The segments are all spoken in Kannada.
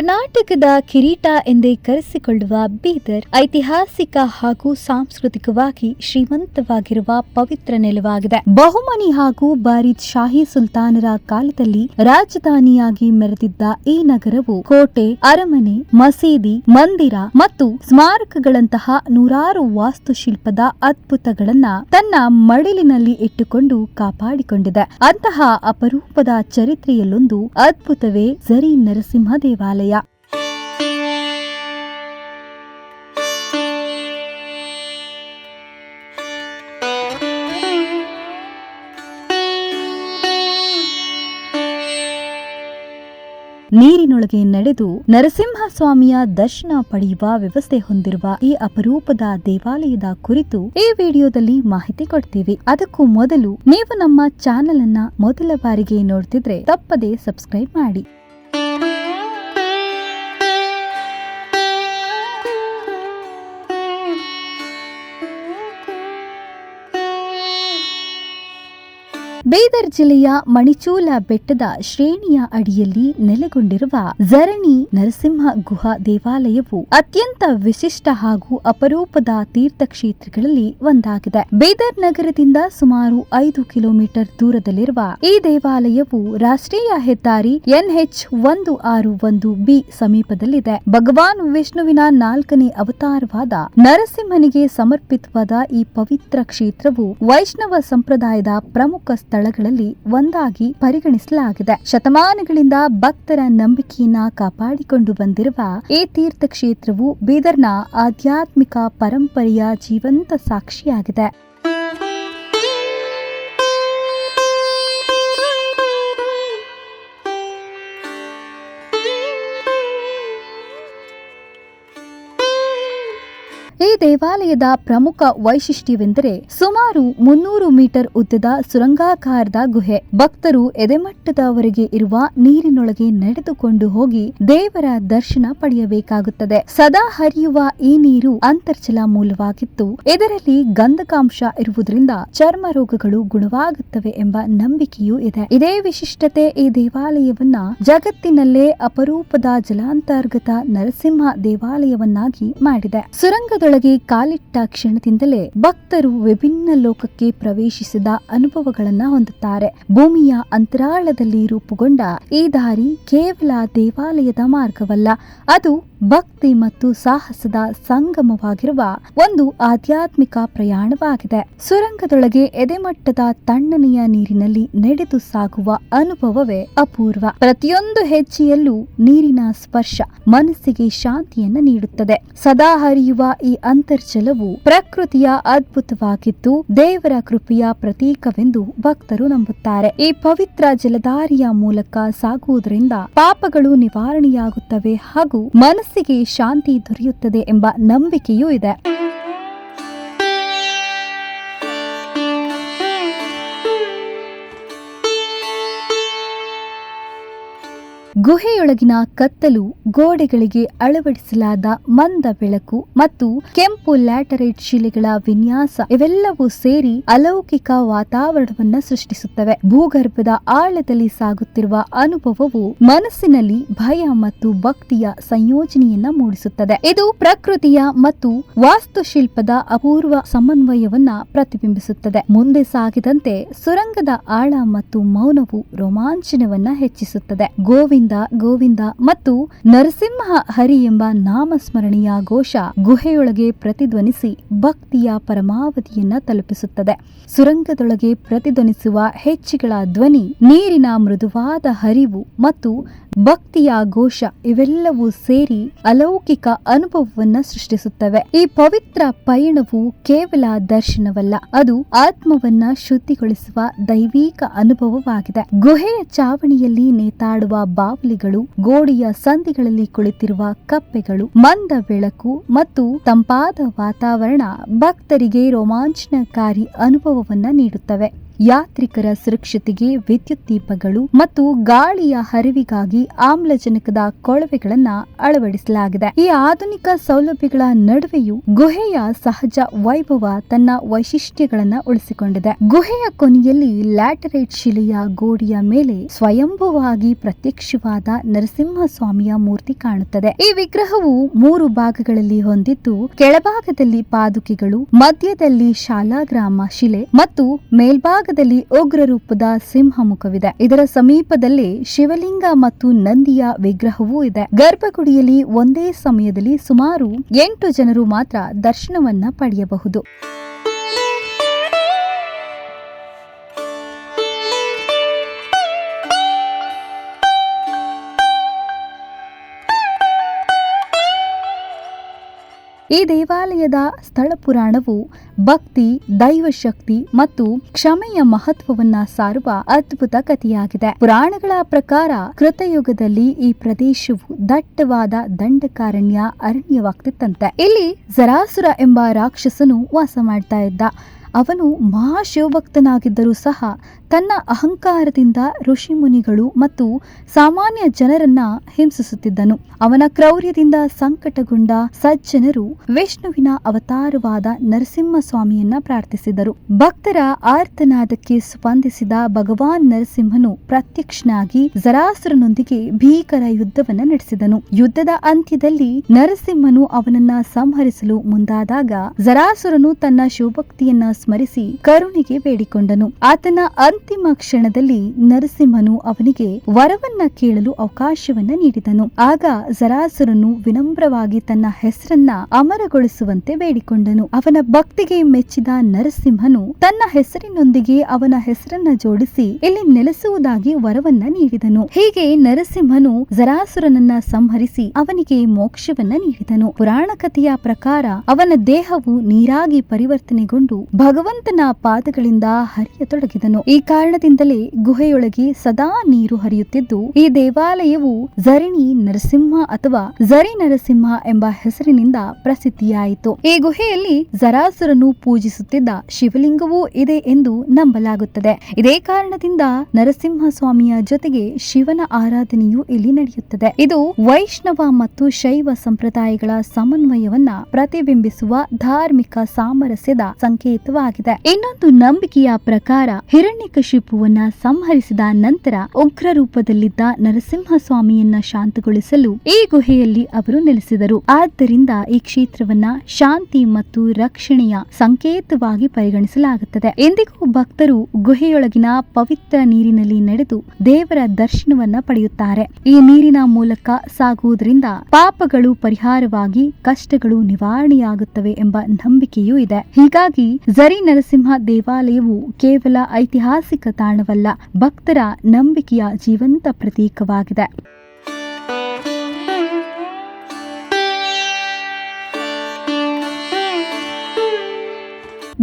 ಕರ್ನಾಟಕದ ಕಿರೀಟ ಎಂದೇ ಕರೆಸಿಕೊಳ್ಳುವ ಬೀದರ್ ಐತಿಹಾಸಿಕ ಹಾಗೂ ಸಾಂಸ್ಕೃತಿಕವಾಗಿ ಶ್ರೀಮಂತವಾಗಿರುವ ಪವಿತ್ರ ನೆಲವಾಗಿದೆ. ಬಹುಮನಿ ಹಾಗೂ ಬಾರಿದ್ ಶಾಹಿ ಸುಲ್ತಾನರ ಕಾಲದಲ್ಲಿ ರಾಜಧಾನಿಯಾಗಿ ಮೆರೆದಿದ್ದ ಈ ನಗರವು ಕೋಟೆ, ಅರಮನೆ, ಮಸೀದಿ, ಮಂದಿರ ಮತ್ತು ಸ್ಮಾರಕಗಳಂತಹ ನೂರಾರು ವಾಸ್ತುಶಿಲ್ಪದ ಅದ್ಭುತಗಳನ್ನ ತನ್ನ ಮಡಿಲಿನಲ್ಲಿ ಇಟ್ಟುಕೊಂಡು ಕಾಪಾಡಿಕೊಂಡಿದೆ. ಅಂತಹ ಅಪರೂಪದ ಚರಿತ್ರೆಯಲ್ಲೊಂದು ಅದ್ಭುತವೇ ಝರಿ ನರಸಿಂಹ ದೇವಾಲಯ. ನೀರಿನೊಳಗೆ ನಡೆದು ನರಸಿಂಹಸ್ವಾಮಿಯ ದರ್ಶನ ಪಡೆಯುವ ವ್ಯವಸ್ಥೆ ಹೊಂದಿರುವ ಈ ಅಪರೂಪದ ದೇವಾಲಯದ ಕುರಿತು ಈ ವಿಡಿಯೋದಲ್ಲಿ ಮಾಹಿತಿ ಕೊಡ್ತೀವಿ. ಅದಕ್ಕೂ ಮೊದಲು ನೀವು ನಮ್ಮ ಚಾನೆಲ್ ಅನ್ನ ಮೊದಲ ಬಾರಿಗೆ ನೋಡ್ತಿದ್ರೆ ತಪ್ಪದೇ ಸಬ್ಸ್ಕ್ರೈಬ್ ಮಾಡಿ. ಬೀದರ್ ಜಿಲ್ಲೆಯ ಮಣಿಚೂಲ ಬೆಟ್ಟದ ಶ್ರೇಣಿಯ ಅಡಿಯಲ್ಲಿ ನೆಲೆಗೊಂಡಿರುವ ಝರಣಿ ನರಸಿಂಹ ಗುಹಾ ದೇವಾಲಯವು ಅತ್ಯಂತ ವಿಶಿಷ್ಟ ಹಾಗೂ ಅಪರೂಪದ ತೀರ್ಥಕ್ಷೇತ್ರಗಳಲ್ಲಿ ಒಂದಾಗಿದೆ. ಬೀದರ್ ನಗರದಿಂದ ಸುಮಾರು 5 ಕಿಲೋಮೀಟರ್ ದೂರದಲ್ಲಿರುವ ಈ ದೇವಾಲಯವು ರಾಷ್ಟ್ರೀಯ ಹೆದ್ದಾರಿ NH161B ಸಮೀಪದಲ್ಲಿದೆ. ಭಗವಾನ್ ವಿಷ್ಣುವಿನ 4ನೇ ಅವತಾರವಾದ ನರಸಿಂಹನಿಗೆ ಸಮರ್ಪಿತವಾದ ಈ ಪವಿತ್ರ ಕ್ಷೇತ್ರವು ವೈಷ್ಣವ ಸಂಪ್ರದಾಯದ ಪ್ರಮುಖ ಸ್ಥಳಗಳಲ್ಲಿ ಒಂದಾಗಿ ಪರಿಗಣಿಸಲಾಗಿದೆ. ಶತಮಾನಗಳಿಂದ ಭಕ್ತರ ನಂಬಿಕೆಯನ್ನ ಕಾಪಾಡಿಕೊಂಡು ಬಂದಿರುವ ಈ ತೀರ್ಥಕ್ಷೇತ್ರವು ಬೀದರ್ನ ಆಧ್ಯಾತ್ಮಿಕ ಪರಂಪರೆಯ ಜೀವಂತ ಸಾಕ್ಷಿಯಾಗಿದೆ. ಈ ದೇವಾಲಯದ ಪ್ರಮುಖ ವೈಶಿಷ್ಟ್ಯವೆಂದರೆ ಸುಮಾರು 300 ಮೀಟರ್ ಉದ್ದದ ಸುರಂಗಾಕಾರದ ಗುಹೆ. ಭಕ್ತರು ಎದೆಮಟ್ಟದವರೆಗೆ ಇರುವ ನೀರಿನೊಳಗೆ ನಡೆದುಕೊಂಡು ಹೋಗಿ ದೇವರ ದರ್ಶನ ಪಡೆಯಬೇಕಾಗುತ್ತದೆ. ಸದಾ ಹರಿಯುವ ಈ ನೀರು ಅಂತರ್ಜಲ ಮೂಲವಾಗಿತ್ತು. ಇದರಲ್ಲಿ ಗಂಧಕಾಂಶ ಇರುವುದರಿಂದ ಚರ್ಮ ರೋಗಗಳು ಗುಣವಾಗುತ್ತವೆ ಎಂಬ ನಂಬಿಕೆಯೂ ಇದೆ. ಇದೇ ವಿಶಿಷ್ಟತೆ ಈ ದೇವಾಲಯವನ್ನ ಜಗತ್ತಿನಲ್ಲೇ ಅಪರೂಪದ ಜಲಾಂತರ್ಗತ ನರಸಿಂಹ ದೇವಾಲಯವನ್ನಾಗಿ ಮಾಡಿದೆ. ಸುರಂಗದೊಳಗೆ ಕಾಲಿಟ್ಟ ಕ್ಷಣದಿಂದಲೇ ಭಕ್ತರು ವಿಭಿನ್ನ ಲೋಕಕ್ಕೆ ಪ್ರವೇಶಿಸಿದ ಅನುಭವಗಳನ್ನ ಹೊಂದುತ್ತಾರೆ. ಭೂಮಿಯ ಅಂತರಾಳದಲ್ಲಿ ರೂಪುಗೊಂಡ ಈ ದಾರಿ ಕೇವಲ ದೇವಾಲಯದ ಮಾರ್ಗವಲ್ಲ, ಅದು ಭಕ್ತಿ ಮತ್ತು ಸಾಹಸದ ಸಂಗಮವಾಗಿರುವ ಒಂದು ಆಧ್ಯಾತ್ಮಿಕ ಪ್ರಯಾಣವಾಗಿದೆ. ಸುರಂಗದೊಳಗೆ ಎದೆಮಟ್ಟದ ತಣ್ಣನೆಯ ನೀರಿನಲ್ಲಿ ನಡೆದು ಸಾಗುವ ಅನುಭವವೇ ಅಪೂರ್ವ. ಪ್ರತಿಯೊಂದು ಹೆಜ್ಜೆಯಲ್ಲೂ ನೀರಿನ ಸ್ಪರ್ಶ ಮನಸ್ಸಿಗೆ ಶಾಂತಿಯನ್ನು ನೀಡುತ್ತದೆ. ಸದಾ ಹರಿಯುವ ಈ ಅಂತರ್ಜಲವು ಪ್ರಕೃತಿಯ ಅದ್ಭುತವಾಗಿದ್ದು ದೇವರ ಕೃಪೆಯ ಪ್ರತೀಕವೆಂದು ಭಕ್ತರು ನಂಬುತ್ತಾರೆ. ಈ ಪವಿತ್ರ ಜಲಧಾರಿಯ ಮೂಲಕ ಸಾಗುವುದರಿಂದ ಪಾಪಗಳು ನಿವಾರಣೆಯಾಗುತ್ತವೆ ಹಾಗೂ ಮನಸ್ಸಿಗೆ ಶಾಂತಿ ದೊರೆಯುತ್ತದೆ ಎಂಬ ನಂಬಿಕೆಯೂ ಇದೆ. ಗುಹೆಯೊಳಗಿನ ಕತ್ತಲು, ಗೋಡೆಗಳಿಗೆ ಅಳವಡಿಸಲಾದ ಮಂದ ಬೆಳಕು ಮತ್ತು ಕೆಂಪು ಲ್ಯಾಟರೈಟ್ ಶಿಲೆಗಳ ವಿನ್ಯಾಸ ಇವೆಲ್ಲವೂ ಸೇರಿ ಅಲೌಕಿಕ ವಾತಾವರಣವನ್ನ ಸೃಷ್ಟಿಸುತ್ತವೆ. ಭೂಗರ್ಭದ ಆಳದಲ್ಲಿ ಸಾಗುತ್ತಿರುವ ಅನುಭವವು ಮನಸ್ಸಿನಲ್ಲಿ ಭಯ ಮತ್ತು ಭಕ್ತಿಯ ಸಂಯೋಜನೆಯನ್ನ ಮೂಡಿಸುತ್ತದೆ. ಇದು ಪ್ರಕೃತಿಯ ಮತ್ತು ವಾಸ್ತುಶಿಲ್ಪದ ಅಪೂರ್ವ ಸಮನ್ವಯವನ್ನ ಪ್ರತಿಬಿಂಬಿಸುತ್ತದೆ. ಮುಂದೆ ಸಾಗಿದಂತೆ ಸುರಂಗದ ಆಳ ಮತ್ತು ಮೌನವು ರೋಮಾಂಚನವನ್ನ ಹೆಚ್ಚಿಸುತ್ತದೆ. ಗೋವಿಂದ ಗೋವಿಂದ ಮತ್ತು ನರಸಿಂಹ ಹರಿ ಎಂಬ ನಾಮಸ್ಮರಣೆಯ ಘೋಷ ಗುಹೆಯೊಳಗೆ ಪ್ರತಿಧ್ವನಿಸಿ ಭಕ್ತಿಯ ಪರಮಾವಧಿಯನ್ನ ತಲುಪಿಸುತ್ತದೆ. ಸುರಂಗದೊಳಗೆ ಪ್ರತಿಧ್ವನಿಸುವ ಹೆಜ್ಜೆಗಳ ಧ್ವನಿ, ನೀರಿನ ಮೃದುವಾದ ಹರಿವು ಮತ್ತು ಭಕ್ತಿಯ ಘೋಷ ಇವೆಲ್ಲವೂ ಸೇರಿ ಅಲೌಕಿಕ ಅನುಭವವನ್ನ ಸೃಷ್ಟಿಸುತ್ತವೆ. ಈ ಪವಿತ್ರ ಪಯಣವು ಕೇವಲ ದರ್ಶನವಲ್ಲ, ಅದು ಆತ್ಮವನ್ನ ಶುದ್ಧಿಗೊಳಿಸುವ ದೈವಿಕ ಅನುಭವವಾಗಿದೆ. ಗುಹೆಯ ಚಾವಣಿಯಲ್ಲಿ ನೇತಾಡುವ ಬಾವಲಿಗಳು, ಗೋಡೆಯ ಸಂದಿಗಳಲ್ಲಿ ಕುಳಿತಿರುವ ಕಪ್ಪೆಗಳು, ಮಂದ ಬೆಳಕು ಮತ್ತು ತಂಪಾದ ವಾತಾವರಣ ಭಕ್ತರಿಗೆ ರೋಮಾಂಚನಕಾರಿ ಅನುಭವವನ್ನ ನೀಡುತ್ತವೆ. ಯಾತ್ರಿಕರ ಸುರಕ್ಷತೆಗೆ ವಿದ್ಯುತ್ ದೀಪಗಳು ಮತ್ತು ಗಾಳಿಯ ಹರಿವಿಗಾಗಿ ಆಮ್ಲಜನಕದ ಕೊಳವೆಗಳನ್ನ ಅಳವಡಿಸಲಾಗಿದೆ. ಈ ಆಧುನಿಕ ಸೌಲಭ್ಯಗಳ ನಡುವೆಯೂ ಗುಹೆಯ ಸಹಜ ವೈಭವ ತನ್ನ ವೈಶಿಷ್ಟ್ಯಗಳನ್ನ ಉಳಿಸಿಕೊಂಡಿದೆ. ಗುಹೆಯ ಕೊನೆಯಲ್ಲಿ ಲ್ಯಾಟರೈಟ್ ಶಿಲೆಯ ಗೋಡೆಯ ಮೇಲೆ ಸ್ವಯಂಭೂವಾಗಿ ಪ್ರತ್ಯಕ್ಷವಾದ ನರಸಿಂಹಸ್ವಾಮಿಯ ಮೂರ್ತಿ ಕಾಣುತ್ತದೆ. ಈ ವಿಗ್ರಹವು 3 ಭಾಗಗಳಲ್ಲಿ ಹೊಂದಿದ್ದು, ಕೆಳಭಾಗದಲ್ಲಿ ಪಾದುಕೆಗಳು, ಮಧ್ಯದಲ್ಲಿ ಶಾಲಾಗ್ರಾಮ ಶಿಲೆ ಮತ್ತು ಮೇಲ್ಭಾಗದಲ್ಲಿ ಉಗ್ರ ರೂಪದ ಸಿಂಹ ಮುಖವಿದೆ. ಇದರ ಸಮೀಪದಲ್ಲೇ ಶಿವಲಿಂಗ ಮತ್ತು ನಂದಿಯ ವಿಗ್ರಹವೂ ಇದೆ. ಗರ್ಭಗುಡಿಯಲ್ಲಿ ಒಂದೇ ಸಮಯದಲ್ಲಿ ಸುಮಾರು 8 ಜನರು ಮಾತ್ರ ದರ್ಶನವನ್ನ ಪಡೆಯಬಹುದು. ಈ ದೇವಾಲಯದ ಸ್ಥಳ ಪುರಾಣವು ಭಕ್ತಿ, ದೈವಶಕ್ತಿ ಮತ್ತು ಕ್ಷಮೆಯ ಮಹತ್ವವನ್ನ ಸಾರುವ ಅದ್ಭುತ ಕಥೆಯಾಗಿದೆ. ಪುರಾಣಗಳ ಪ್ರಕಾರ ಕೃತಯುಗದಲ್ಲಿ ಈ ಪ್ರದೇಶವು ದಟ್ಟವಾದ ದಂಡಕಾರಣ್ಯ ಅರಣ್ಯವಾಗ್ತಿತ್ತಂತೆ. ಇಲ್ಲಿ ಜರಾಸುರ ಎಂಬ ರಾಕ್ಷಸನು ವಾಸ ಮಾಡ್ತಾ ಇದ್ದ. ಅವನು ಮಹಾಶಿವಭಕ್ತನಾಗಿದ್ದರೂ ಸಹ ತನ್ನ ಅಹಂಕಾರದಿಂದ ಋಷಿಮುನಿಗಳು ಮತ್ತು ಸಾಮಾನ್ಯ ಜನರನ್ನ ಹಿಂಸಿಸುತ್ತಿದ್ದನು. ಅವನ ಕ್ರೌರ್ಯದಿಂದ ಸಂಕಟಗೊಂಡ ಸಜ್ಜನರು ವಿಷ್ಣುವಿನ ಅವತಾರವಾದ ನರಸಿಂಹಸ್ವಾಮಿಯನ್ನ ಪ್ರಾರ್ಥಿಸಿದರು. ಭಕ್ತರ ಆರ್ತನಾದಕ್ಕೆ ಸ್ಪಂದಿಸಿದ ಭಗವಾನ್ ನರಸಿಂಹನು ಪ್ರತ್ಯಕ್ಷನಾಗಿ ಜರಾಸುರನೊಂದಿಗೆ ಭೀಕರ ಯುದ್ಧವನ್ನ ನಡೆಸಿದನು. ಯುದ್ಧದ ಅಂತ್ಯದಲ್ಲಿ ನರಸಿಂಹನು ಅವನನ್ನ ಸಂಹರಿಸಲು ಮುಂದಾದಾಗ ಜರಾಸುರನು ತನ್ನ ಶಿವಭಕ್ತಿಯನ್ನ ಸ್ಮರಿಸಿ ಕರುಣೆಗೆ ಬೇಡಿಕೊಂಡನು. ಆತನ ಅಂತಿಮ ಕ್ಷಣದಲ್ಲಿ ನರಸಿಂಹನು ಅವನಿಗೆ ವರವನ್ನ ಕೇಳಲು ಅವಕಾಶವನ್ನ ನೀಡಿದನು. ಆಗ ಜರಾಸುರನು ವಿನಮ್ರವಾಗಿ ತನ್ನ ಹೆಸರನ್ನ ಅಮರಗೊಳಿಸುವಂತೆ ಬೇಡಿಕೊಂಡನು. ಅವನ ಭಕ್ತಿಗೆ ಮೆಚ್ಚಿದ ನರಸಿಂಹನು ತನ್ನ ಹೆಸರಿನೊಂದಿಗೆ ಅವನ ಹೆಸರನ್ನ ಜೋಡಿಸಿ ಇಲ್ಲಿ ನೆಲೆಸುವುದಾಗಿ ವರವನ್ನ ನೀಡಿದನು. ಹೀಗೆ ನರಸಿಂಹನು ಜರಾಸುರನನ್ನ ಸಂಹರಿಸಿ ಅವನಿಗೆ ಮೋಕ್ಷವನ್ನ ನೀಡಿದನು. ಪುರಾಣ ಕಥೆಯ ಪ್ರಕಾರ ಅವನ ದೇಹವು ನೀರಾಗಿ ಪರಿವರ್ತನೆಗೊಂಡು ಭಗವಂತನ ಪಾದಗಳಿಂದ ಹರಿಯತೊಡಗಿದನು. ಈ ಕಾರಣದಿಂದಲೇ ಗುಹೆಯೊಳಗೆ ಸದಾ ನೀರು ಹರಿಯುತ್ತಿದ್ದು, ಈ ದೇವಾಲಯವು ಝರಿಣಿ ನರಸಿಂಹ ಅಥವಾ ಝರಿ ನರಸಿಂಹ ಎಂಬ ಹೆಸರಿನಿಂದ ಪ್ರಸಿದ್ಧಿಯಾಯಿತು. ಈ ಗುಹೆಯಲ್ಲಿ ಜರಾಸುರನು ಪೂಜಿಸುತ್ತಿದ್ದ ಶಿವಲಿಂಗವೂ ಇದೆ ಎಂದು ನಂಬಲಾಗುತ್ತದೆ. ಇದೇ ಕಾರಣದಿಂದ ನರಸಿಂಹಸ್ವಾಮಿಯ ಜೊತೆಗೆ ಶಿವನ ಆರಾಧನೆಯೂ ಇಲ್ಲಿ ನಡೆಯುತ್ತದೆ. ಇದು ವೈಷ್ಣವ ಮತ್ತು ಶೈವ ಸಂಪ್ರದಾಯಗಳ ಸಮನ್ವಯವನ್ನ ಪ್ರತಿಬಿಂಬಿಸುವ ಧಾರ್ಮಿಕ ಸಾಮರಸ್ಯದ ಸಂಕೇತವಾಗಿದೆ. ಇನ್ನೊಂದು ನಂಬಿಕೆಯ ಪ್ರಕಾರ ಹಿರಣ್ಯಕಶಿಪುವನ್ನ ಸಂಹರಿಸಿದ ನಂತರ ಉಗ್ರ ರೂಪದಲ್ಲಿದ್ದ ನರಸಿಂಹಸ್ವಾಮಿಯನ್ನ ಶಾಂತಗೊಳಿಸಲು ಈ ಗುಹೆಯಲ್ಲಿ ಅವರು ನೆಲೆಸಿದರು. ಆದ್ದರಿಂದ ಈ ಕ್ಷೇತ್ರವನ್ನ ಶಾಂತಿ ಮತ್ತು ರಕ್ಷಣೆಯ ಸಂಕೇತವಾಗಿ ಪರಿಗಣಿಸಲಾಗುತ್ತದೆ. ಎಂದಿಗೂ ಭಕ್ತರು ಗುಹೆಯೊಳಗಿನ ಪವಿತ್ರ ನೀರಿನಲ್ಲಿ ನಡೆದು ದೇವರ ದರ್ಶನವನ್ನ ಪಡೆಯುತ್ತಾರೆ. ಈ ನೀರಿನ ಮೂಲಕ ಸಾಗುವುದರಿಂದ ಪಾಪಗಳು ಪರಿಹಾರವಾಗಿ ಕಷ್ಟಗಳು ನಿವಾರಣೆಯಾಗುತ್ತವೆ ಎಂಬ ನಂಬಿಕೆಯೂ ಇದೆ. ಹೀಗಾಗಿ ಝರಿ ನರಸಿಂಹ ದೇವಾಲಯವು ಕೇವಲ ಐತಿಹಾಸಿಕ ತಾಣವಲ್ಲ, ಭಕ್ತರ ನಂಬಿಕೆಯ ಜೀವಂತ ಪ್ರತೀಕವಾಗಿದೆ.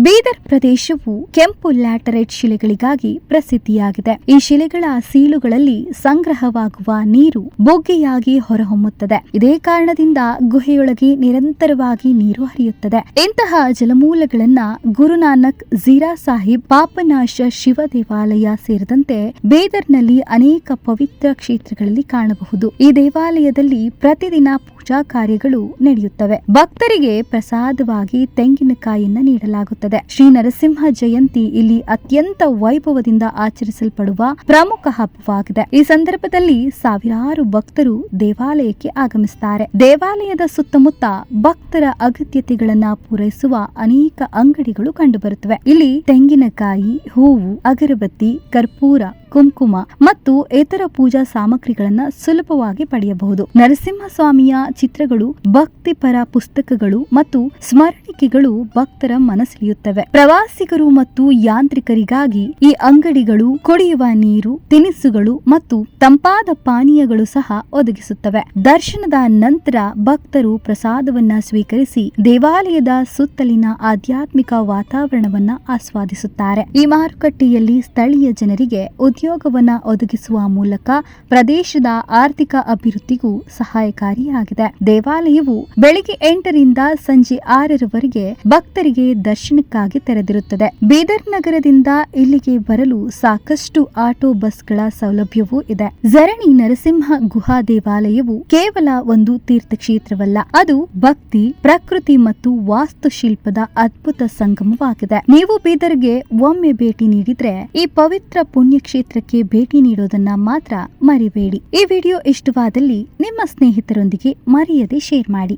ಬೀದರ್ ಪ್ರದೇಶವು ಕೆಂಪು ಲ್ಯಾಟರೈಟ್ ಶಿಲೆಗಳಿಗಾಗಿ ಪ್ರಸಿದ್ಧಿಯಾಗಿದೆ. ಈ ಶಿಲೆಗಳ ಸೀಳುಗಳಲ್ಲಿ ಸಂಗ್ರಹವಾಗುವ ನೀರು ಬೊಗ್ಗೆಯಾಗಿ ಹೊರಹೊಮ್ಮುತ್ತದೆ. ಇದೇ ಕಾರಣದಿಂದ ಗುಹೆಯೊಳಗೆ ನಿರಂತರವಾಗಿ ನೀರು ಹರಿಯುತ್ತದೆ. ಇಂತಹ ಜಲಮೂಲಗಳನ್ನ ಗುರುನಾನಕ್ ಝೀರಾ ಸಾಹಿಬ್, ಪಾಪನಾಶ ಶಿವ ದೇವಾಲಯ ಸೇರಿದಂತೆ ಬೀದರ್ನಲ್ಲಿ ಅನೇಕ ಪವಿತ್ರ ಕ್ಷೇತ್ರಗಳಲ್ಲಿ ಕಾಣಬಹುದು. ಈ ದೇವಾಲಯದಲ್ಲಿ ಪ್ರತಿದಿನ ಪೂಜಾ ಕಾರ್ಯಗಳು ನಡೆಯುತ್ತವೆ. ಭಕ್ತರಿಗೆ ಪ್ರಸಾದವಾಗಿ ತೆಂಗಿನಕಾಯಿಯನ್ನ ನೀಡಲಾಗುತ್ತದೆ. ಶ್ರೀ ನರಸಿಂಹ ಜಯಂತಿ ಇಲ್ಲಿ ಅತ್ಯಂತ ವೈಭವದಿಂದ ಆಚರಿಸಲ್ಪಡುವ ಪ್ರಮುಖ ಹಬ್ಬವಾಗಿದೆ. ಈ ಸಂದರ್ಭದಲ್ಲಿ ಸಾವಿರಾರು ಭಕ್ತರು ದೇವಾಲಯಕ್ಕೆ ಆಗಮಿಸುತ್ತಾರೆ. ದೇವಾಲಯದ ಸುತ್ತಮುತ್ತ ಭಕ್ತರ ಅಗತ್ಯತೆಗಳನ್ನ ಪೂರೈಸುವ ಅನೇಕ ಅಂಗಡಿಗಳು ಕಂಡುಬರುತ್ತವೆ. ಇಲ್ಲಿ ತೆಂಗಿನಕಾಯಿ, ಹೂವು, ಅಗರಬತ್ತಿ, ಕರ್ಪೂರ, ಕುಂಕುಮ ಮತ್ತು ಇತರ ಪೂಜಾ ಸಾಮಗ್ರಿಗಳನ್ನ ಸುಲಭವಾಗಿ ಪಡೆಯಬಹುದು. ನರಸಿಂಹಸ್ವಾಮಿಯ ಚಿತ್ರಗಳು, ಭಕ್ತಿಪರ ಪುಸ್ತಕಗಳು ಮತ್ತು ಸ್ಮರಣಿಕೆಗಳು ಭಕ್ತರ ಮನಸೆಳೆಯುತ್ತವೆ. ಪ್ರವಾಸಿಗರು ಮತ್ತು ಯಾಂತ್ರಿಕರಿಗಾಗಿ ಈ ಅಂಗಡಿಗಳು ಕುಡಿಯುವ ನೀರು, ತಿನಿಸುಗಳು ಮತ್ತು ತಂಪಾದ ಪಾನೀಯಗಳು ಸಹ ಒದಗಿಸುತ್ತವೆ. ದರ್ಶನದ ನಂತರ ಭಕ್ತರು ಪ್ರಸಾದವನ್ನ ಸ್ವೀಕರಿಸಿ ದೇವಾಲಯದ ಸುತ್ತಲಿನ ಆಧ್ಯಾತ್ಮಿಕ ವಾತಾವರಣವನ್ನ ಆಸ್ವಾದಿಸುತ್ತಾರೆ. ಈ ಮಾರುಕಟ್ಟೆಯಲ್ಲಿ ಸ್ಥಳೀಯ ಜನರಿಗೆ ಉದ್ಯೋಗವನ್ನ ಒದಗಿಸುವ ಮೂಲಕ ಪ್ರದೇಶದ ಆರ್ಥಿಕ ಅಭಿವೃದ್ಧಿಗೂ ಸಹಾಯಕಾರಿಯಾಗಿದೆ. ದೇವಾಲಯವು ಬೆಳಿಗ್ಗೆ 8 ರಿಂದ ಸಂಜೆ 6 ಗಂಟೆಯವರೆಗೆ ಭಕ್ತರಿಗೆ ದರ್ಶನಕ್ಕಾಗಿ ತೆರೆದಿರುತ್ತದೆ. ಬೀದರ್ ನಗರದಿಂದ ಇಲ್ಲಿಗೆ ಬರಲು ಸಾಕಷ್ಟು ಆಟೋ ಬಸ್ಗಳ ಸೌಲಭ್ಯವೂ ಇದೆ. ಝರಣಿ ನರಸಿಂಹ ಗುಹಾ ದೇವಾಲಯವು ಕೇವಲ ಒಂದು ತೀರ್ಥಕ್ಷೇತ್ರವಲ್ಲ, ಅದು ಭಕ್ತಿ, ಪ್ರಕೃತಿ ಮತ್ತು ವಾಸ್ತುಶಿಲ್ಪದ ಅದ್ಭುತ ಸಂಗಮವಾಗಿದೆ. ನೀವು ಬೀದರ್ಗೆ ಒಮ್ಮೆ ಭೇಟಿ ನೀಡಿದ್ರೆ ಈ ಪವಿತ್ರ ಪುಣ್ಯಕ್ಷೇತ್ರಕ್ಕೆ ಭೇಟಿ ನೀಡೋದನ್ನ ಮಾತ್ರ ಮರಿಬೇಡಿ. ಈ ವಿಡಿಯೋ ಇಷ್ಟವಾದಲ್ಲಿ ನಿಮ್ಮ ಸ್ನೇಹಿತರೊಂದಿಗೆ ಮರೆಯದೆ ಶೇರ್ ಮಾಡಿ.